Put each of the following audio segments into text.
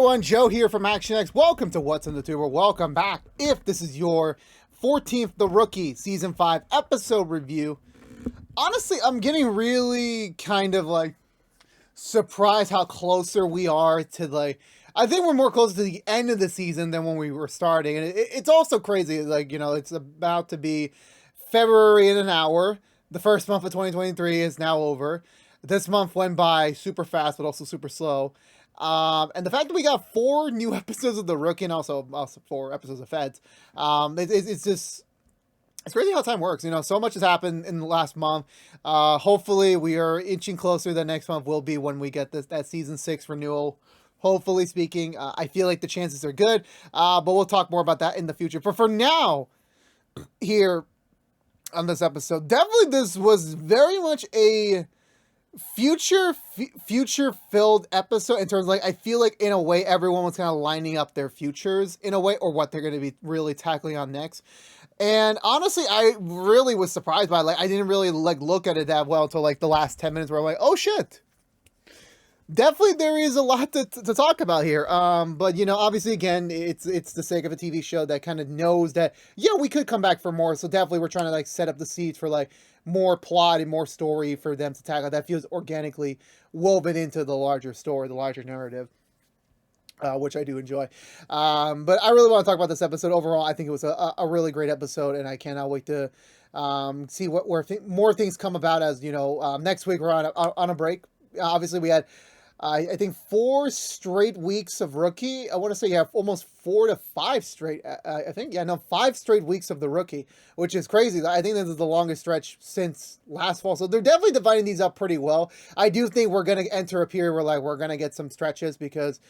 everyone, Joe here from ActionX. Welcome to What's in the Tuber. Welcome back. If this is your 14th The Rookie Season 5 episode review, honestly, I'm getting really kind of like surprised how closer we are to I think we're more close to the end of the season than when we were starting. And it's also crazy, it's about to be February in an hour. The first month of 2023 is now over. This month went by super fast, but also super slow. And the fact that we got 4 new episodes of The Rookie and also 4 episodes of Feds, it's crazy how time works. So much has happened in the last month. Hopefully we are inching closer. The next month will be when we get that season 6 renewal. Hopefully speaking, I feel like the chances are good, but we'll talk more about that in the future. But for now, here on this episode, definitely this was very much a future filled episode in terms of I feel like in a way everyone was kind of lining up their futures in a way, or what they're going to be really tackling on next. And honestly, I really was surprised by I didn't really look at it that well until the last 10 minutes where I'm like, oh shit, definitely there is a lot to talk about here. But obviously again, it's the sake of a TV show that kind of knows that we could come back for more. So definitely we're trying to set up the seeds for more plot and more story for them to tackle that feels organically woven into the larger story, the larger narrative, which I do enjoy. But I really want to talk about this episode overall. I think it was a really great episode, and I cannot wait to see where more things come about. As next week we're on a break. Obviously we had I think 4 straight weeks of Rookie. I want to say almost 4 to 5 straight. I think 5 straight weeks of the Rookie, which is crazy. I think this is the longest stretch since last fall. So they're definitely dividing these up pretty well. I do think we're going to enter a period where we're going to get some stretches because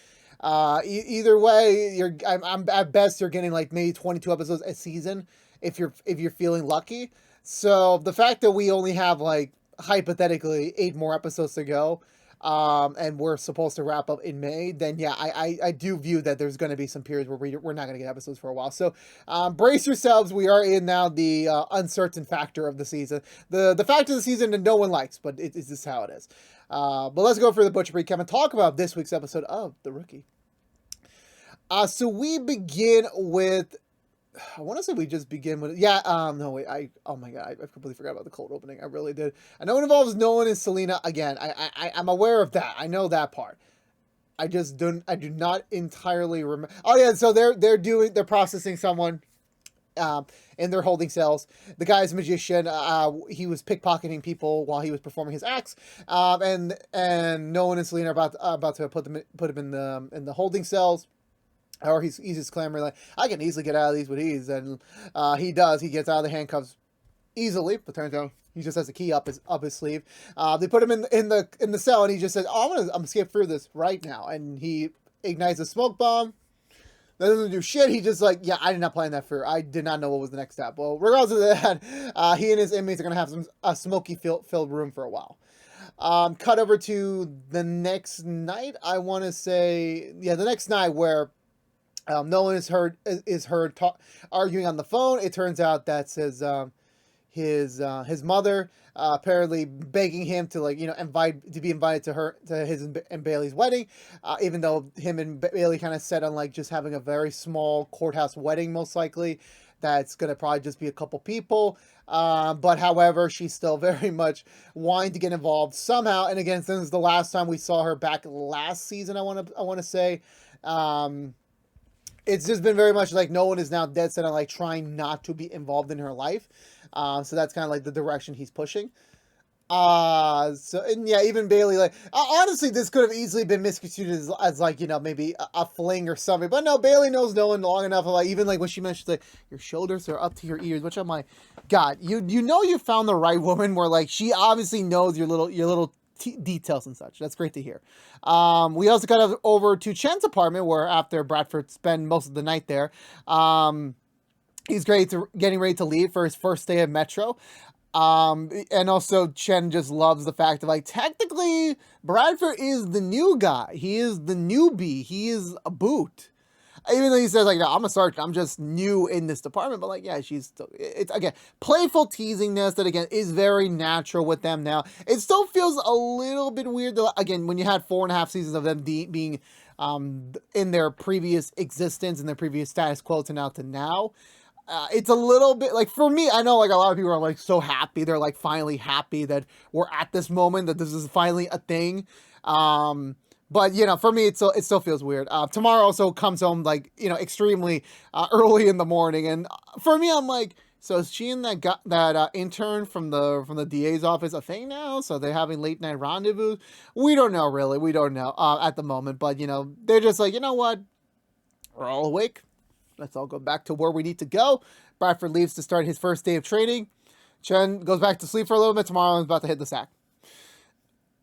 either way, I'm at best you're getting maybe 22 episodes a season if you're feeling lucky. So the fact that we only have hypothetically 8 more episodes to go, and we're supposed to wrap up in May, then I do view that there's going to be some periods where we're not going to get episodes for a while. So brace yourselves. We are in now the uncertain factor of the season, the factor of the season that no one likes, but it's just how it is. But let's go for the butcher recap and talk about this week's episode of The Rookie. So we begin with, I want to say we just begin with, no, wait, oh my God, I completely forgot about the cold opening. I really did. I know it involves Nolan and Selena again. I'm aware of that. I know that part. I do not entirely remember. Oh yeah, so they're processing someone, in their holding cells. The guy's a magician. He was pickpocketing people while he was performing his acts. And Nolan and Selena are about to put him in the holding cells. Or he's just clamoring I can easily get out of these with ease, and he does. He gets out of the handcuffs easily, but turns out he just has a key up his sleeve. They put him in the cell, and he just says, "Oh, I'm gonna skip through this right now," and he ignites a smoke bomb. That doesn't do shit. He just I did not plan that for. I did not know what was the next step. Well, regardless of that, he and his inmates are gonna have a smoky filled room for a while. Cut over to the next night. I want to say, the next night where Nolan is heard arguing on the phone. It turns out that's his mother, apparently begging him to be invited to his and Bailey's wedding, even though him and Bailey kind of set on just having a very small courthouse wedding, most likely. That's gonna probably just be a couple people, but however, she's still very much wanting to get involved somehow. And again, since the last time we saw her back last season, I want to say. It's just been very much no one is now dead set on trying not to be involved in her life. So that's kind of the direction he's pushing. Even Bailey, honestly, this could have easily been misconstrued as maybe a fling or something. But no, Bailey knows Nolan long enough. Even when she mentions your shoulders are up to your ears, which I'm like, God, you found the right woman where she obviously knows your little details and such. That's great to hear. We also got over to Chen's apartment, where after Bradford spent most of the night there, he's getting ready to leave for his first day at Metro. And also Chen just loves the fact that technically Bradford is the new guy. He is the newbie. He is a boot. even though he says like, no, I'm a sergeant, I'm just new in this department, but like, yeah, she's still, it's again, playful teasingness that again is very natural with them now. It still feels a little bit weird though, again, when you had 4.5 seasons of them being in their previous existence, in their previous status quo to now. It's a little bit like, for me, I know like a lot of people are like so happy, they're like finally happy that we're at this moment, that this is finally a thing. But, you know, for me, it still feels weird. Tamara also comes home, like, you know, extremely early in the morning. And for me, I'm like, so is she and that intern from the DA's office a thing now? So they're having late night rendezvous? We don't know, really. We don't know at the moment. But, you know, they're just like, you know what? We're all awake. Let's all go back to where we need to go. Bradford leaves to start his first day of training. Chen goes back to sleep for a little bit. Tomorrow is about to hit the sack.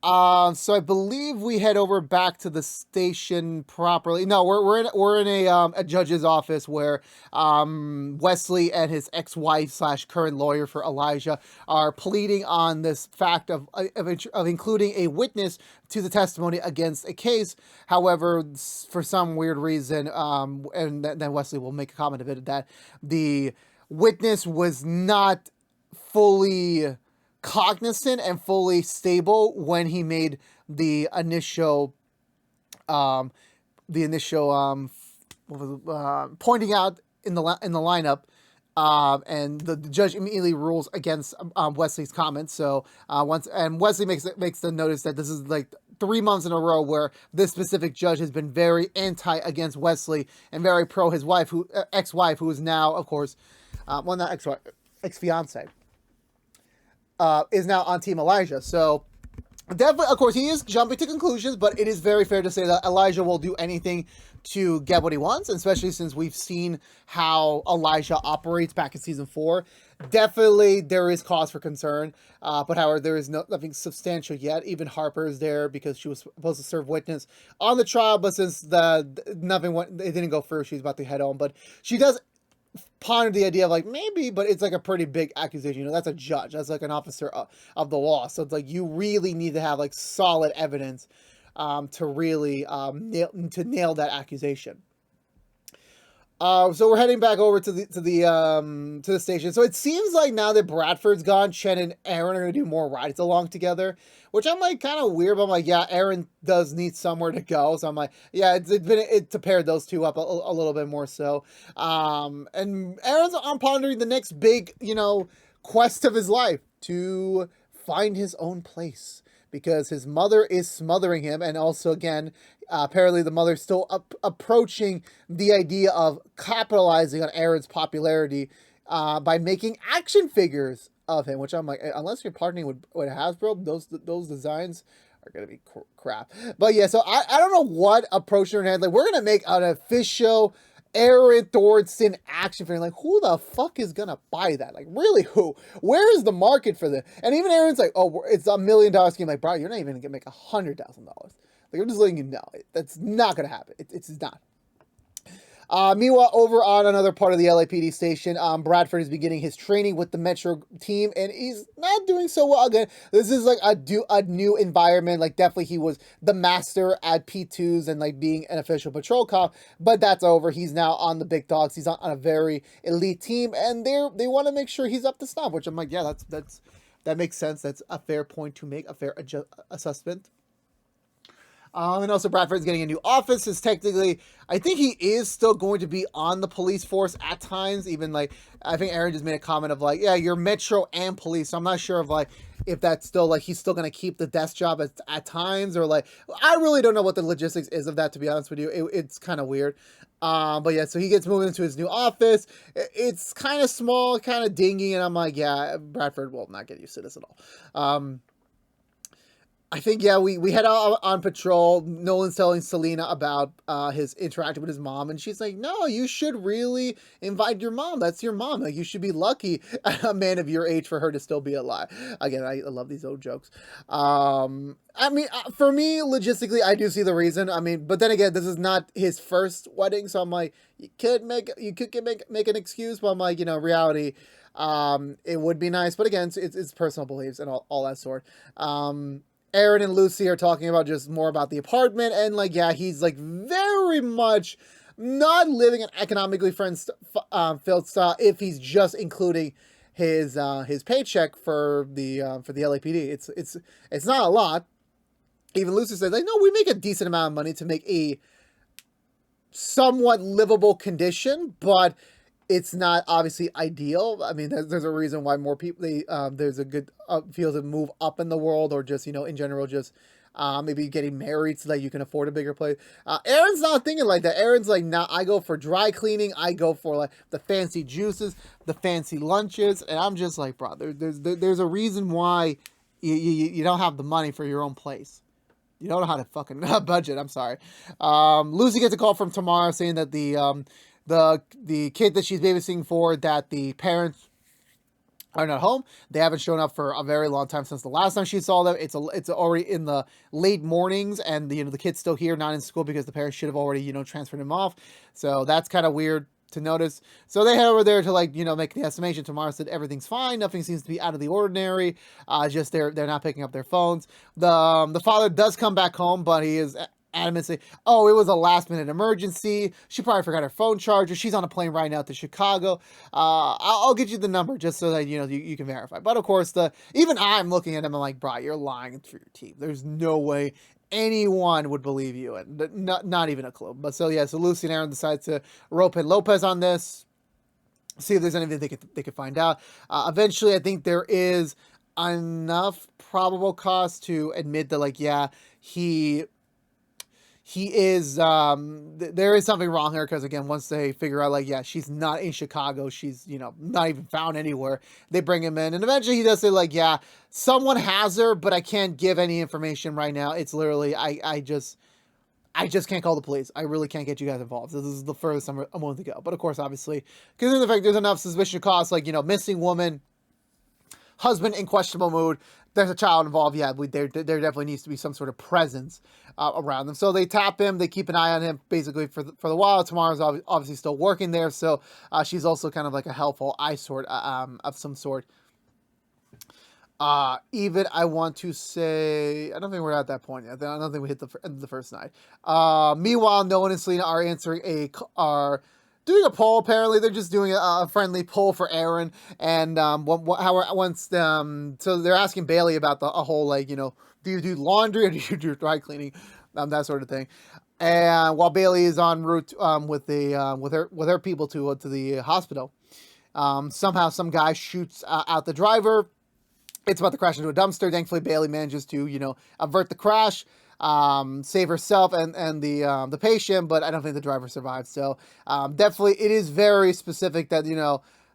So I believe we head over back to the station properly. No, we're in a judge's office where Wesley and his ex-wife / current lawyer for Elijah are pleading on this fact of including a witness to the testimony against a case. However, for some weird reason, and then Wesley will make a comment of it, that the witness was not fully cognizant and fully stable when he made the initial pointing out in the lineup, and the judge immediately rules against Wesley's comments. So Wesley makes the notice that this is like 3 months in a row where this specific judge has been very anti against Wesley and very pro his wife, ex-wife, who is now, of course, well, not ex-wife, ex-fiance. Is now on Team Elijah. So definitely, of course, he is jumping to conclusions, but it is very fair to say that Elijah will do anything to get what he wants, especially since we've seen how Elijah operates back in season 4. Definitely, there is cause for concern, but however, there is nothing substantial yet. Even Harper is there because she was supposed to serve witness on the trial, but since it didn't go through, she's about to head home. But she does ponder the idea of like, maybe, but it's like a pretty big accusation. You know, that's a judge. That's like an officer of the law. So it's like, you really need to have like solid evidence to really nail that accusation. So we're heading back over to the station. So it seems like now that Bradford's gone, Chen and Aaron are going to do more rides along together, which I'm like kind of weird, but I'm like, yeah, Aaron does need somewhere to go. So I'm like, yeah, it's to pair those two up a little bit more so. And Aaron's on pondering the next big, you know, quest of his life to find his own place, because his mother is smothering him. And also, again, apparently the mother's still approaching the idea of capitalizing on Aaron's popularity by making action figures of him, which I'm like, unless you're partnering with Hasbro, those designs are going to be crap. But yeah, so I don't know what approach they're going to have. Like, we're going to make an official Aaron Thornton action figure. Like, who the fuck is gonna buy that? Like, really, who? Where is the market for this? And even Aaron's like, oh, it's $1 million scheme. Like, bro, you're not even gonna make $100,000. Like, I'm just letting you know, that's not gonna happen. It's not. Meanwhile, over on another part of the LAPD station, Bradford is beginning his training with the Metro team, and he's not doing so well. Again, this is like a new environment. Like, definitely he was the master at P2s and like being an official patrol cop, but that's over. He's now on the big dogs. He's on a very elite team, and they want to make sure he's up to snuff, which I'm like, yeah, that makes sense. That's a fair point to make, a fair assessment. And also Bradford's getting a new office. Is technically, I think he is still going to be on the police force at times. Even like, I think Aaron just made a comment of like, yeah, you're Metro and police. So I'm not sure of like, if that's still like, he's still going to keep the desk job at times, or like, I really don't know what the logistics is of that, to be honest with you. It's kind of weird. But yeah, so he gets moved into his new office. It's kind of small, kind of dingy. And I'm like, yeah, Bradford will not get used to this at all. I think, yeah, we head out on patrol. Nolan's telling Selena about his interaction with his mom, and she's like, no, you should really invite your mom. That's your mom. Like, you should be lucky, a man of your age, for her to still be alive. Again, I love these old jokes. I mean, for me, logistically, I do see the reason. I mean, but then again, this is not his first wedding, so I'm like, you could make an excuse, but I'm like, you know, reality, it would be nice. But again, it's personal beliefs and all that sort. Aaron and Lucy are talking about just more about the apartment, and like, yeah, he's like very much not living an economically filled style if he's just including his paycheck for the LAPD. It's not a lot. Even Lucy says, like, no, we make a decent amount of money to make a somewhat livable condition, but it's not obviously ideal. I mean, there's a reason why more people, there's a good feel to move up in the world, or just, in general, just maybe getting married so that you can afford a bigger place. Aaron's not thinking like that. Aaron's like, nah, I go for dry cleaning. I go for like the fancy juices, the fancy lunches. And I'm just like, bro, there's a reason why you don't have the money for your own place. You don't know how to fucking budget. I'm sorry. Lucy gets a call from Tamara saying that the kid that she's babysitting for, that the parents are not home. They haven't shown up for a very long time, since the last time she saw them. It's already in the late mornings, and the kid's still here, not in school, because the parents should have already transferred him off. So that's kind of weird to notice. So they head over there to make the estimation. Tamara said everything's fine, nothing seems to be out of the ordinary. Just they're not picking up their phones. The father does come back home, but he is adamant, say, oh, it was a last minute emergency. She probably forgot her phone charger. She's on a plane right now to Chicago. I'll get you the number just so that you can verify. But of course, even I'm looking at him, I'm like, bro, you're lying through your teeth. There's no way anyone would believe you, and not even a clue. But so Lucy and Aaron decide to rope in Lopez on this, see if there's anything they could find out. Eventually, I think there is enough probable cause to admit that, like, yeah, he is, there is something wrong here, because again, once they figure out, like, yeah, she's not in Chicago, she's, not even found anywhere, they bring him in, and eventually he does say, like, yeah, someone has her, but I can't give any information right now. It's literally, I just can't call the police. I really can't get you guys involved. This is the furthest I'm willing to go. But of course, obviously, because in the fact there's enough suspicion cause, like, missing woman, husband in questionable mood, there's a child involved, yeah, there definitely needs to be some sort of presence around them. So they tap him, they keep an eye on him, basically, for the while. Tamara's obviously still working there, so she's also kind of like a helpful eye sort of some sort. Even, I want to say, I don't think we're at that point yet. I don't think we hit the end of the first night. Meanwhile, Nolan and Selena are doing a poll. Apparently, they're just doing a friendly poll for Aaron, and so they're asking Bailey about a whole, like, do you do laundry or do you do dry cleaning, that sort of thing. And while Bailey is en route with her people to the hospital, somehow some guy shoots out the driver. It's about to crash into a dumpster. Thankfully, Bailey manages to avert the crash, save herself and the patient, but I don't think the driver survived. So definitely, it is very specific that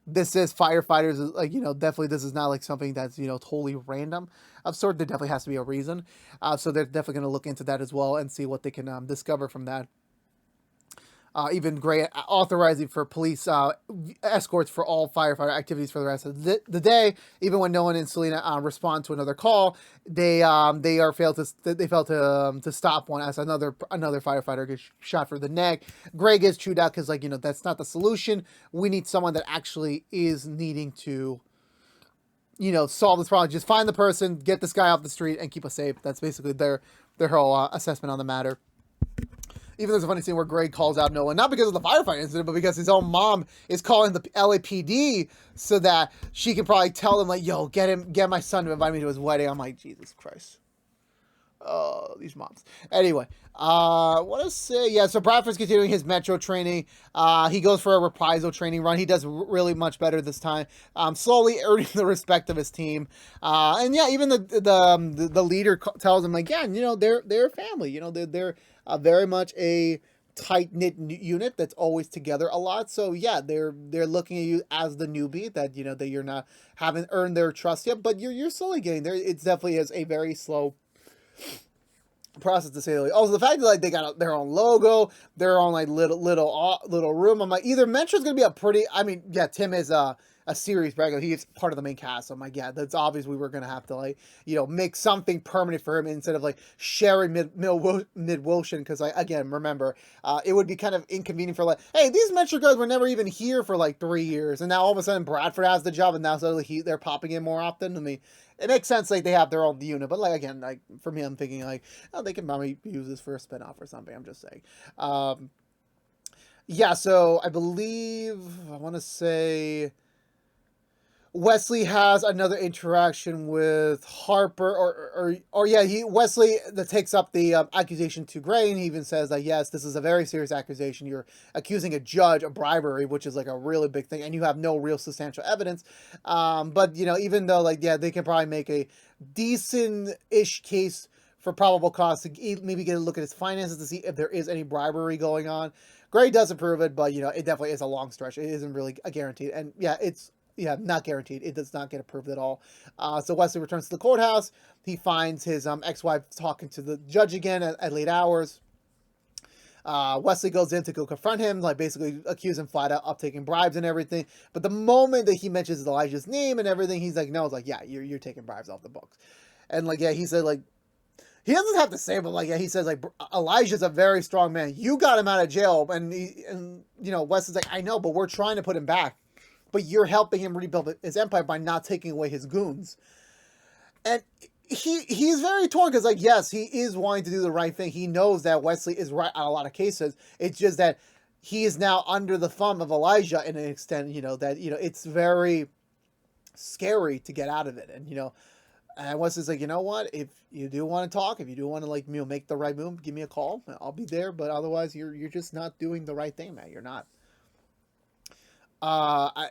this is firefighters. Like, definitely this is not like something that's totally random of sort. There definitely has to be a reason. So they're definitely going to look into that as well and see what they can discover from that. Even Gray authorizing for police escorts for all firefighter activities for the rest of the day. Even when Nolan and Selena respond to another call, they fail to stop one as another firefighter gets shot for the neck. Gray gets chewed out because, like, that's not the solution. We need someone that actually is needing to solve this problem. Just find the person, get this guy off the street, and keep us safe. That's basically their whole assessment on the matter. Even there's a funny scene where Greg calls out Nolan, not because of the firefighter incident, but because his own mom is calling the LAPD so that she can probably tell them, like, yo, get my son to invite me to his wedding. I'm like, Jesus Christ. Oh, these moms. Anyway, what to say? Yeah, so Bradford's continuing his Metro training. He goes for a reprisal training run. He does really much better this time. Slowly earning the respect of his team. And yeah, even the leader tells him, like, yeah, they're a family. They're very much a tight-knit unit that's always together a lot. So yeah, they're looking at you as the newbie, that that you're haven't earned their trust yet, but you're slowly getting there. It definitely is a very slow process, to say the least. Also, the fact that, like, they got their own logo, their own, like, little room. I'm like, either Metro's gonna be a pretty. I mean, yeah, Tim is a series regular. He's part of the main cast. So I'm like, yeah, that's obvious. We were gonna have to, like, make something permanent for him instead of, like, sharing Midwilson. Because, again, remember, it would be kind of inconvenient for, like, hey, these Metro guys were never even here for like 3 years, and now all of a sudden Bradford has the job, and now suddenly they're popping in more often. I mean, it makes sense, like, they have their own unit, but, like, again, like, for me, I'm thinking, like, oh, they can probably use this for a spinoff or something. I'm just saying. Yeah, so I believe I want to say Wesley has another interaction with Harper, or yeah, Wesley that takes up the accusation to Gray, and he even says that yes, this is a very serious accusation. You're accusing a judge of bribery, which is like a really big thing, and you have no real substantial evidence. But you know, even though like yeah, they can probably make a decent-ish case for probable cause to maybe get a look at his finances to see if there is any bribery going on. Gray does approve it, but you know, it definitely is a long stretch. It isn't really a guaranteed, and yeah, it's not guaranteed. It does not get approved at all. So Wesley returns to the courthouse. He finds his ex-wife talking to the judge again at late hours. Wesley goes in to go confront him, like basically accuse him flat out of taking bribes and everything. But the moment that he mentions Elijah's name and everything, he's like, no, it's like, yeah, you're taking bribes off the books. And like, yeah, he said like, he doesn't have to say, but like, yeah, he says like, Elijah's a very strong man. You got him out of jail, and you know, Wesley's like, I know, but we're trying to put him back. But you're helping him rebuild his empire by not taking away his goons. And he's very torn because, like, yes, he is wanting to do the right thing. He knows that Wesley is right on a lot of cases. It's just that he is now under the thumb of Elijah in an extent, you know, that, you know, it's very scary to get out of it. And, you know, and Wesley's like, you know what? If you do want to talk, if you do want to, like, you know, make the right move, give me a call. I'll be there. But otherwise, you're just not doing the right thing, man. You're not.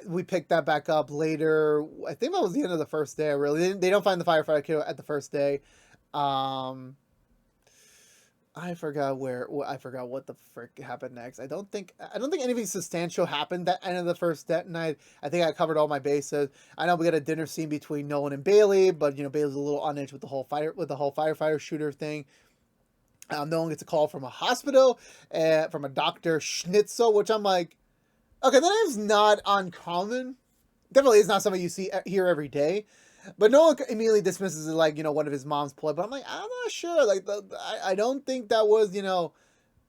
We picked that back up later. I think that was the end of the first day. Really, they don't find the firefighter killer at the first day. I forgot I forgot what the frick happened next. I don't think anything substantial happened that end of the first night. I think I covered all my bases. I know we got a dinner scene between Nolan and Bailey, but you know Bailey's a little on edge with the whole firefighter shooter thing. Nolan gets a call from a hospital, from a Dr. Schnitzel, which I'm like, okay, that is not uncommon. Definitely is not something you see here every day. But no one immediately dismisses it like, you know, one of his mom's ploy. But I'm like, I'm not sure. Like, I don't think that was, you know,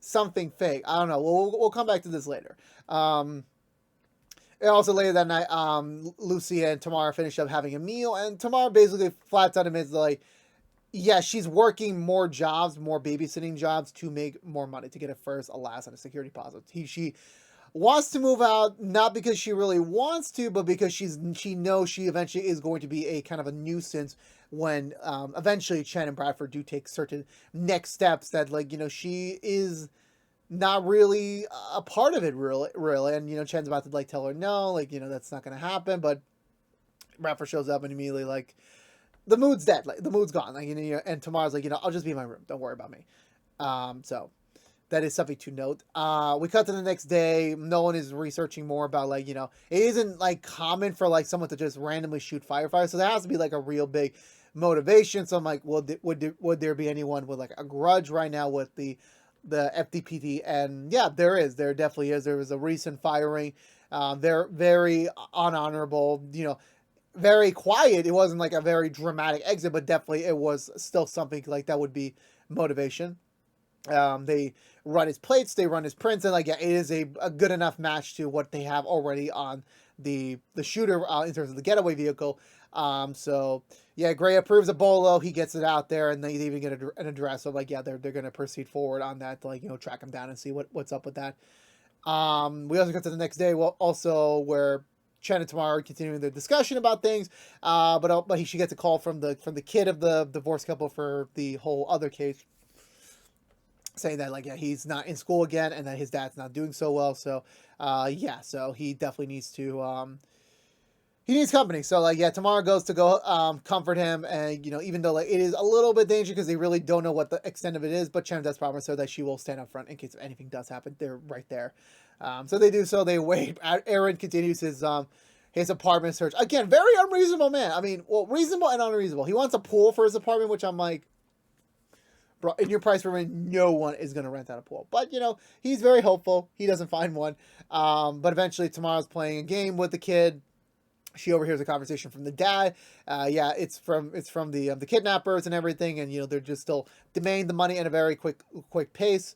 something fake. I don't know. We'll come back to this later. And also later that night, Lucy and Tamara finish up having a meal. And Tamara basically flats out admits, like, yeah, she's working more jobs, more babysitting jobs to make more money, to get a first, a last, and a security deposit. She wants to move out, not because she really wants to, but because she knows she eventually is going to be a kind of a nuisance when eventually Chen and Bradford do take certain next steps that, like, you know, she is not really a part of it really. And, you know, Chen's about to, like, tell her no, like, you know, that's not going to happen. But Bradford shows up and immediately, like, the mood's dead. Like, the mood's gone. Like, you know, and Tamara's like, you know, I'll just be in my room. Don't worry about me. So that is something to note. We cut to the next day. Nolan is researching more about, like, you know, it isn't, like, common for, like, someone to just randomly shoot firefighters. So there has to be, like, a real big motivation. So I'm like, would there be anyone with, like, a grudge right now with the FDPD? And yeah, there is. There definitely is. There was a recent firing. They're very unhonorable, you know, very quiet. It wasn't, like, a very dramatic exit, but definitely it was still something, like, that would be motivation. They run his plates, they run his prints, and, like, yeah, it is a good enough match to what they have already on the shooter in terms of the getaway vehicle. So yeah, Gray approves of Bolo. He gets it out there, and they even get an address. So, like, yeah, they're going to proceed forward on that to, like, you know, track him down and see what's up with that. We also get to the next day, also where Chen and Tamara are continuing their discussion about things. But she gets a call from the kid of the divorced couple for the whole other case, saying that, like, yeah, he's not in school again and that his dad's not doing so well. So yeah, so he definitely needs to he needs company. So, like, yeah, Tamara goes to go comfort him, and, you know, even though, like, it is a little bit dangerous because they really don't know what the extent of it is, but Chen does promise her that she will stand up front in case anything does happen. They're right there. So they do so. They wait. Aaron continues his apartment search. Again, very unreasonable man. I mean, well, reasonable and unreasonable. He wants a pool for his apartment, which I'm like, bro, in your price range, no one is going to rent out a pool. But, you know, he's very hopeful. He doesn't find one. But eventually, Tamara's playing a game with the kid. She overhears a conversation from the dad. Yeah, it's from the kidnappers and everything. And, you know, they're just still demanding the money at a very quick pace.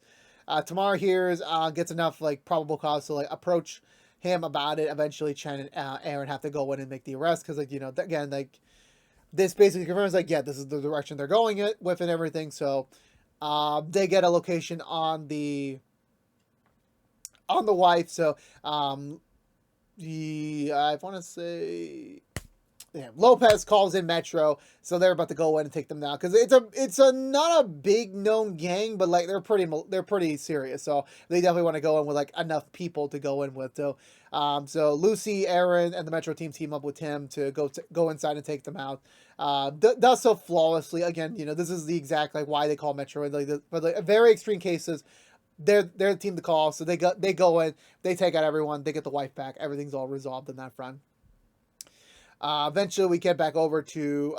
Tamara hears, gets enough, like, probable cause to, like, approach him about it. Eventually, Chen and Aaron have to go in and make the arrest because, like, you know, again, like, this basically confirms, like, yeah, this is the direction they're going with and everything. So they get a location on the on the wife. So I want to say, yeah, Lopez calls in Metro, so they're about to go in and take them down because it's a not a big known gang, but like they're pretty serious, so they definitely want to go in with like enough people to go in with. So Lucy, Aaron, and the Metro team up with Tim to go inside and take them out. Does so flawlessly. Again, this is the exact like why they call Metro, like for the very extreme cases. They're the team to call, so they go in, they take out everyone, they get the wife back, everything's all resolved in that front. Eventually we get back over to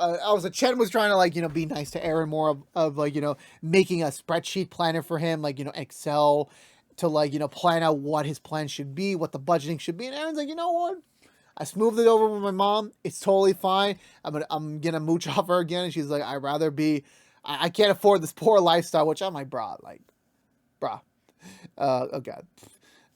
Chen was trying to like be nice to Aaron more of like making a spreadsheet planner for him, like Excel to like plan out what his plan should be, what the budgeting should be, and Aaron's like, what, I smoothed it over with my mom, it's totally fine, I'm gonna mooch off her again, and she's like, I'd rather be, I can't afford this poor lifestyle, which I'm like, bruh, oh god.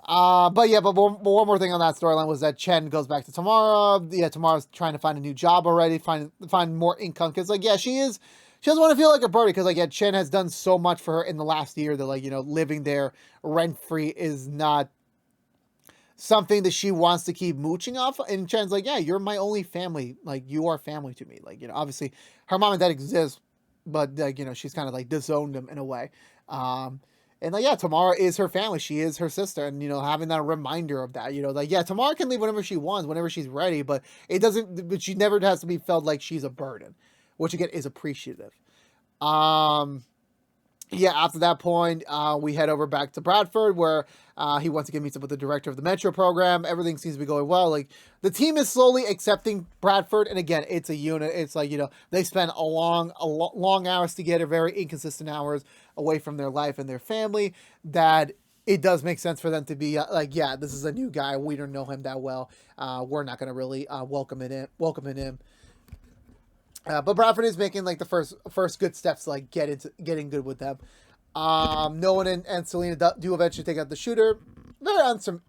But one more thing on that storyline was that Chen goes back to Tamara. Yeah, Tamara's trying to find a new job already, find more income, because like she doesn't want to feel like a birdie, because like Chen has done so much for her in the last year that like living there rent free is not something that she wants to keep mooching off. And Chen's like, yeah, you're my only family, like you are family to me, like obviously her mom and dad exist, but like she's kind of like disowned them in a way. And like, yeah, Tamara is her family. She is her sister. And, having that reminder of that, like, yeah, Tamara can leave whenever she wants, whenever she's ready, but but she never has to be felt like she's a burden, which again is appreciative. Yeah, after that point, we head over back to Bradford, where he wants to get meets up with the director of the Metro program. Everything seems to be going well. Like, the team is slowly accepting Bradford, and again, it's a unit. It's like they spend long hours together, very inconsistent hours away from their life and their family. That it does make sense for them to be like, yeah, this is a new guy. We don't know him that well. We're not going to really welcome in him. But Bradford is making like the first good steps to like getting good with them. Nolan and Selena do eventually take out the shooter. Very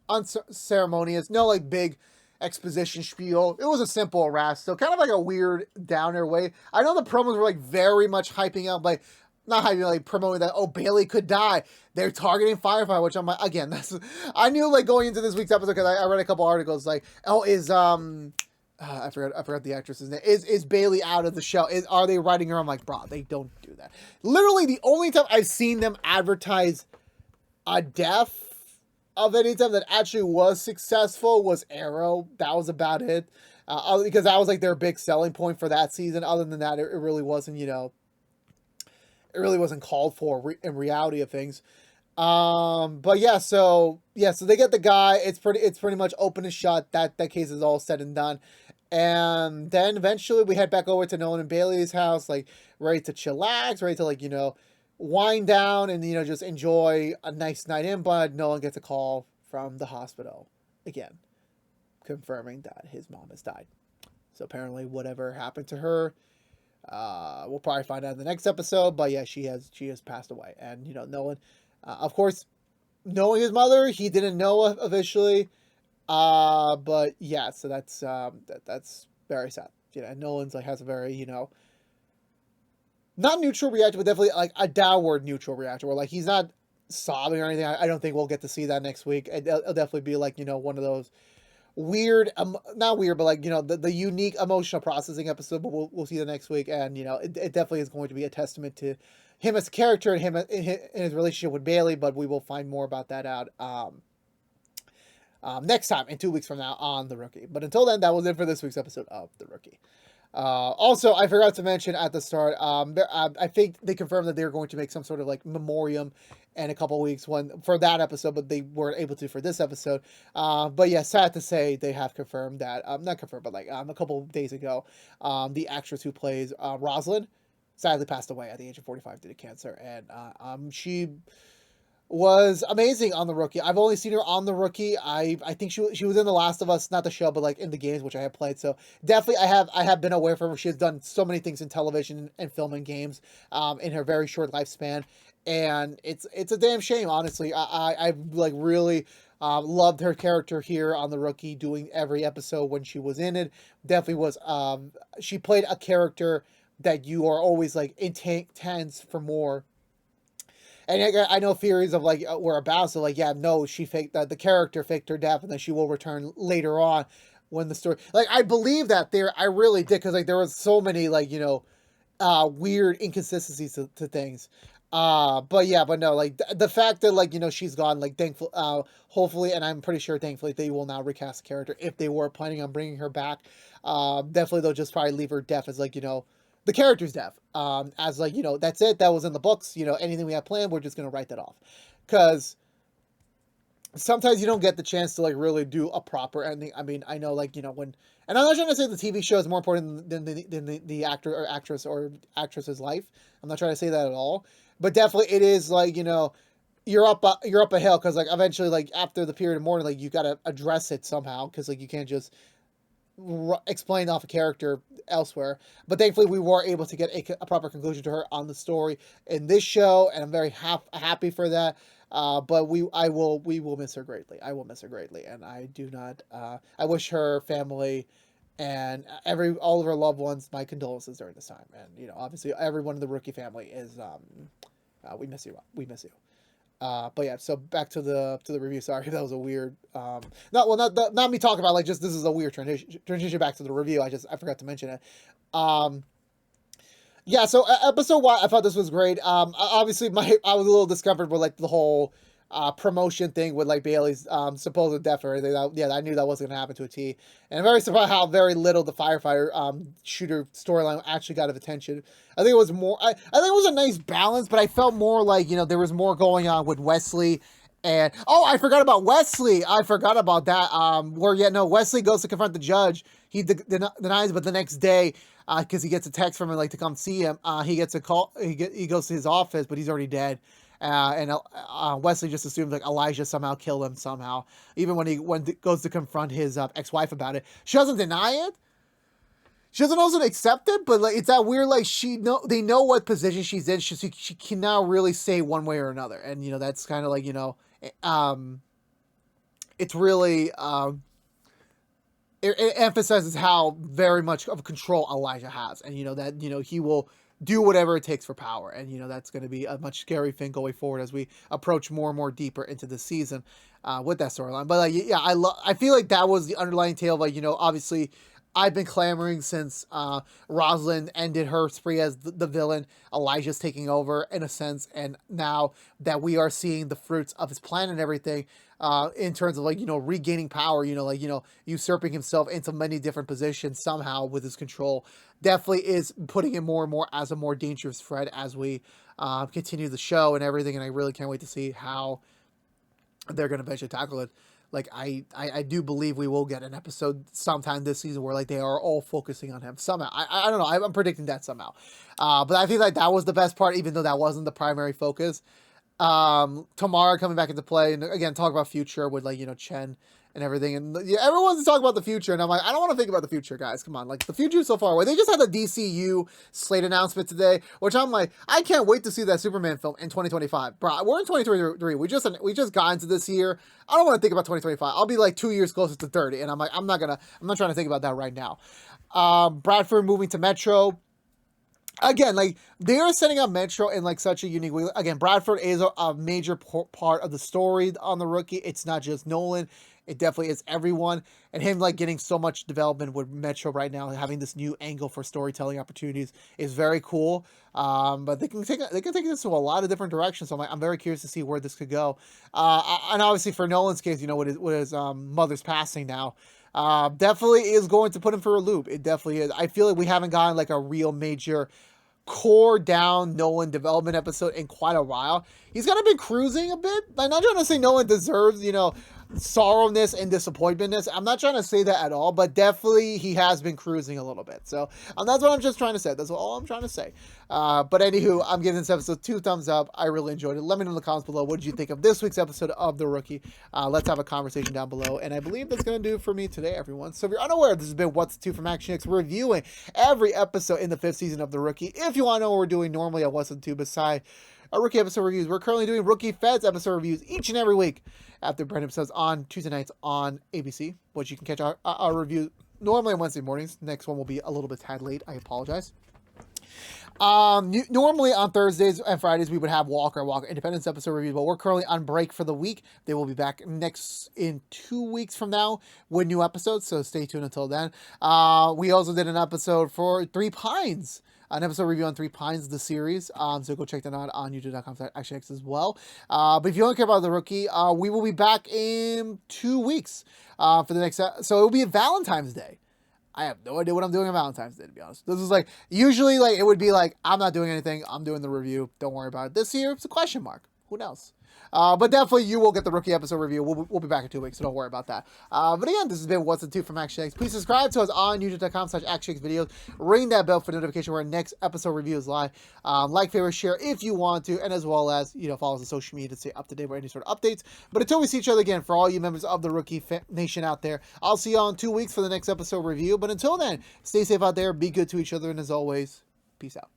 unceremonious. No like big exposition spiel. It was a simple arrest. So kind of like a weird downer way. I know the promos were like very much hyping up, like not hyping, like promoting that, oh, Bailey could die. They're targeting Firefly, which I'm like, again, I knew like going into this week's episode, because I read a couple articles like, oh, I forgot the actress's name. Is Bailey out of the show? Are they writing her? I'm like, bro, they don't do that. Literally, the only time I've seen them advertise a death of any time that actually was successful was Arrow. That was about it. Because that was like their big selling point for that season. Other than that, it really wasn't, it really wasn't called for in reality of things. But yeah, so they get the guy. It's pretty much open and shut. That case is all said and done. And then eventually we head back over to Nolan and Bailey's house, like ready to chillax, ready to like, wind down and, just enjoy a nice night in. But Nolan gets a call from the hospital again, confirming that his mom has died. So apparently whatever happened to her, we'll probably find out in the next episode. But yeah, she has passed away. And, Nolan, of course, knowing his mother, he didn't know officially. But yeah, so that's very sad. Nolan's like has a very, not neutral reaction, but definitely like a downward neutral reaction where like he's not sobbing or anything. I don't think we'll get to see that next week. It'll definitely be like, one of those weird, not weird, but like, the unique emotional processing episode, but we'll see the next week. And, it definitely is going to be a testament to him as a character and him in his relationship with Bailey, but we will find more about that out, next time in 2 weeks from now on The Rookie. But until then, that was it for this week's episode of The Rookie. Also, I forgot to mention at the start, I think they confirmed that they're going to make some sort of like memoriam in a couple weeks for that episode, but they weren't able to for this episode. But yeah, sad to say they have confirmed that, not confirmed, but like a couple of days ago, the actress who plays Rosalind sadly passed away at the age of 45 due to cancer. And she was amazing on The Rookie. I've only seen her on The Rookie. I think she was in The Last of Us, not the show, but like in the games, which I have played. So definitely I have been aware of her. She has done so many things in television and film and games in her very short lifespan. And it's a damn shame, honestly. I like really loved her character here on The Rookie, doing every episode when she was in it. Definitely was, she played a character that you are always like intense for more. And I know theories of like were about, so like, yeah, no, she faked the character faked her death, and then she will return later on when the story, like, I believe that there, I really did, because like there was so many like, weird inconsistencies to things. But yeah, but no, like the fact that like, she's gone, like, thankful, hopefully, and I'm pretty sure thankfully they will not recast the character if they were planning on bringing her back. Definitely they'll just probably leave her death as like, the character's death. As like, that's it, that was in the books, anything we have planned, we're just gonna write that off. Because sometimes you don't get the chance to like really do a proper ending. I mean, I know, like, when, and I'm not trying to say the TV show is more important than the actor or actress's life. I'm not trying to say that at all, but definitely it is like, you're up a hill, because like eventually, like, after the period of mourning, like, you got to address it somehow, because like you can't just explain off a character elsewhere. But thankfully we were able to get a proper conclusion to her on the story in this show, and I'm very happy for that. But we will miss her greatly. I will miss her greatly, and I do not. I wish her family and all of her loved ones my condolences during this time. And obviously everyone in the Rookie family is. We miss you. We miss you. But yeah, so back to the review. Sorry, that was a weird. Not me talking about, like, just this is a weird transition back to the review. I forgot to mention it. Yeah, so episode 1, I thought this was great. Obviously, I was a little discomfort with like the whole promotion thing with like Bailey's supposed death or anything. I knew that wasn't gonna happen to a T, and I'm very surprised how very little the firefighter shooter storyline actually got of attention. I think it was more. I think it was a nice balance, but I felt more like there was more going on with Wesley. And I forgot about Wesley. I forgot about that. Wesley goes to confront the judge. He denies, but the next day, because he gets a text from him like to come see him, he gets a call. He goes to his office, but he's already dead. And Wesley just assumes like Elijah somehow killed him somehow. Even when he goes to confront his ex-wife about it, she doesn't deny it. She doesn't also accept it, but like it's that weird, like, they know what position she's in. She cannot really say one way or another, and that's kind of like it's really it emphasizes how very much of control Elijah has, and that he will do whatever it takes for power, and that's going to be a much scary thing going forward as we approach more and more deeper into the season with that storyline. But like, yeah, I feel like that was the underlying tale of, like, obviously I've been clamoring since Rosalind ended her spree as the villain. Elijah's taking over in a sense, and now that we are seeing the fruits of his plan and everything, in terms of like regaining power, usurping himself into many different positions somehow with his control, definitely is putting him more and more as a more dangerous threat as we continue the show and everything. And I really can't wait to see how they're going to eventually tackle it. Like, I do believe we will get an episode sometime this season where like they are all focusing on him somehow. I don't know. I'm predicting that somehow. But I feel like that was the best part, even though that wasn't the primary focus. Tamara coming back into play, and again, talk about future with like, Chen and everything. And everyone's talking about the future, and I'm like, I don't want to think about the future, guys. Come on, like, the future is so far away. They just had the DCU slate announcement today, which I'm like, I can't wait to see that Superman film in 2025. Bro, we're in 2023. We just got into this year. I don't want to think about 2025. I'll be like 2 years closer to 30, and I'm like, I'm not trying to think about that right now. Bradford moving to Metro. Again, like, they are setting up Metro in like such a unique way. Again, Bradford is a major part of the story on the Rookie. It's not just Nolan. It definitely is everyone, and him like getting so much development with Metro right now, having this new angle for storytelling opportunities is very cool. But they can take this to a lot of different directions. So I'm very curious to see where this could go. And obviously for Nolan's case, with his mother's passing now, definitely is going to put him for a loop. It definitely is. I feel like we haven't gotten like a real major core down Nolan development episode in quite a while. He's kind of been cruising a bit. I'm not trying to say Nolan deserves, sorrowness and disappointmentness. I'm not trying to say that at all, but definitely he has been cruising a little bit. So that's what I'm just trying to say. That's all I'm trying to say. But anywho, I'm giving this episode 2 thumbs up. I really enjoyed it. Let me know in the comments below, what did you think of this week's episode of The Rookie? Let's have a conversation down below. And I believe that's going to do it for me today, everyone. So if you're unaware, this has been What's 2 from ActionX, reviewing every episode in the 5th season of The Rookie. If you want to know what we're doing normally at What's 2 beside our Rookie episode reviews, we're currently doing Rookie Feds episode reviews each and every week after brand episodes on Tuesday nights on ABC, which you can catch our review normally on Wednesday mornings. Next one will be a little bit tad late. I apologize. Normally on Thursdays and Fridays we would have Walker Independence episode review, but we're currently on break for the week. They will be back in 2 weeks from now with new episodes, so stay tuned until then. We also did an episode for Three Pines, an episode review on Three Pines, the series. So go check that out on youtube.com/ActionX as well. But if you don't care about the rookie, we will be back in 2 weeks for the next. So it will be Valentine's Day. I have no idea what I'm doing on Valentine's Day, to be honest. This is like, usually like it would be like, I'm not doing anything. I'm doing the review. Don't worry about it. This year, it's a question mark. Who knows? But definitely you will get the rookie episode review. We'll be back in 2 weeks, so don't worry about that. But again, this has been What's the Two from ActionX. Please subscribe to us on youtube.com/ActionX videos. Ring that bell for notification when our next episode review is live. Like, favorite, share if you want to, and as well as, follow us on social media to stay up to date with any sort of updates. But until we see each other again, for all you members of the Rookie Nation out there, I'll see you all in 2 weeks for the next episode review. But until then, stay safe out there, be good to each other, and as always, peace out.